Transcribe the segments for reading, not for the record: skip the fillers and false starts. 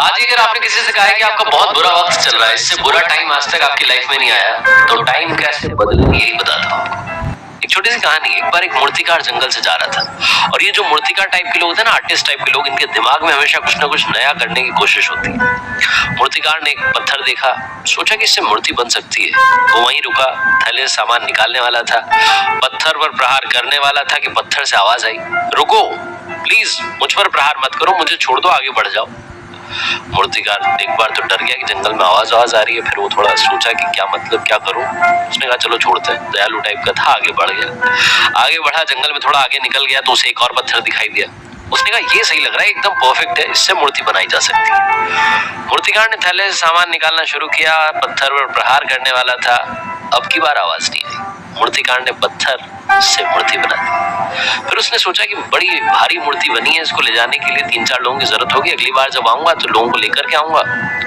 आज अगर आपने किसी से कहा है कि आपका बहुत बुरा वक्त चल रहा है, इससे बुरा टाइम आज तक आपकी लाइफ में नहीं आया, तो टाइम कैसे बदले यही बताता हूँ। एक छोटी सी कहानी। एक बार एक मूर्तिकार जंगल से जा रहा था, और ये जो मूर्तिकार टाइप के लोग थे ना, आर्टिस्ट टाइप के लोग, इनके दिमाग में हमेशा कुछ ना कुछ नया करने की कोशिश होती है। मूर्तिकार ने एक पत्थर देखा, सोचा कि इससे मूर्ति बन सकती है। वो वहीं रुका, थैले से सामान निकालने वाला था, पत्थर पर प्रहार करने वाला था कि पत्थर से आवाज आई, रुको प्लीज, मुझ पर प्रहार मत करो, मुझे छोड़ दो, आगे बढ़ जाओ। मूर्तिकार एक बार तो डर गया कि जंगल में आवाज आ रही है। फिर वो थोड़ा सोचा कि क्या मतलब, क्या करूं। उसने कहा चलो छोड़ते हैं, दयालु टाइप का था। आगे बढ़ गया, आगे बढ़ा, जंगल में थोड़ा आगे निकल गया तो उसे एक और पत्थर दिखाई दिया। उसने कहा ये सही लग रहा है, एकदम परफेक्ट है, इससे मूर्ति बनाई जा सकती है। मूर्तिकार ने थैले से सामान निकालना शुरू किया, पत्थर पर प्रहार करने वाला था। अब की बार आवाज नहीं आई। मूर्तिकार ने पत्थर से मूर्ति बना दी। फिर उसने सोचा कि बड़ी भारी मूर्ति बनी है, इसको ले जाने के लिए 3-4 लोगों की जरूरत होगी। अगली बार जब आऊंगा तो लोगों को लेकर के आऊंगा,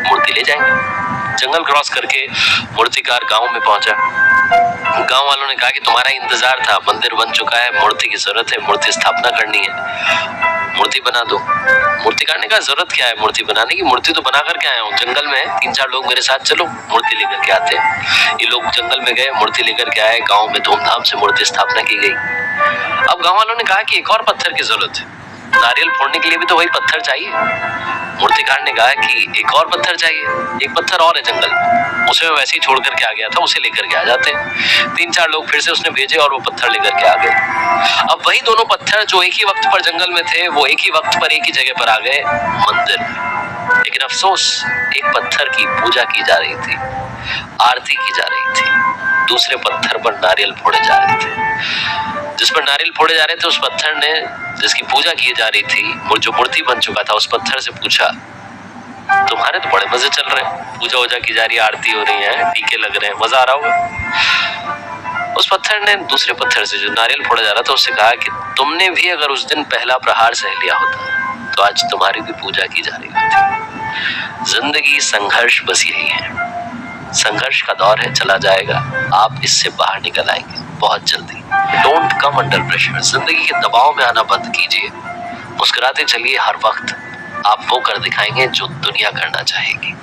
मूर्ति ले जाएंगे। जंगल क्रॉस करके मूर्तिकार गांव में पहुंचा। गांव वालों ने कहा कि तुम्हारा इंतजार था, मंदिर बन चुका है, मूर्ति की जरूरत है, मूर्ति स्थापना करनी है, मूर्ति बना दो। मूर्तिकार ने कहा जरूरत क्या है मूर्ति बनाने की, मूर्ति तो बना करके आया हूँ, जंगल में 3-4 लोग मेरे साथ, चलो मूर्ति लेकर के आते हैं। ये लोग जंगल में गए, मूर्ति लेकर के आए, गांव में धूमधाम से मूर्ति स्थापना की गई। अब गांव वालों ने कहा कि एक और पत्थर की जरूरत है, नारियल फोड़ने के लिए भी तो वही पत्थर चाहिए। मूर्तिकार ने कहा कि एक और पत्थर चाहिए, एक पत्थर और है जंगल में, उसे मैं वैसे ही छोड़ करके आ गया था, उसे लेकर के आ जाते हैं। 3-4 लोग फिर से उसने भेजे और वो पत्थर लेकर के आ गए। अब वही दोनों पत्थर जो एक ही वक्त पर जंगल में थे, वो एक ही वक्त पर एक ही जगह पर आ गए, मंदिर में। लेकिन अफसोस, एक पत्थर की पूजा की जा रही थी, आरती की जा रही थी, दूसरे पत्थर पर नारियल फोड़े जा रहे थे। जिस पर नारियल फोड़े जा रहे थे, उस पत्थर ने, जिसकी पूजा की जा रही थी, वो जो मूर्ति बन चुका था, उस पत्थर से पूछा, तुम्हारे तो बड़े मजे चल रहे हैं, पूजा वूजा की जा रही है, आरती हो रही है, टीके लग रहे हैं, मजा आ रहा होगा। उस पत्थर ने दूसरे पत्थर से, जो नारियल फोड़ा जा रहा था, उससे कहा कि तुमने भी अगर उस दिन पहला प्रहार सह लिया होता तो आज तुम्हारी भी पूजा की जा रही होती। जिंदगी संघर्ष बस यही है, संघर्ष का दौर है, चला जाएगा, आप इससे बाहर निकल आएंगे बहुत जल्दी। Don't come under pressure. जिंदगी के दबाव में आना बंद कीजिए, मुस्कुराते चलिए, हर वक्त आप वो कर दिखाएंगे जो दुनिया करना चाहेगी।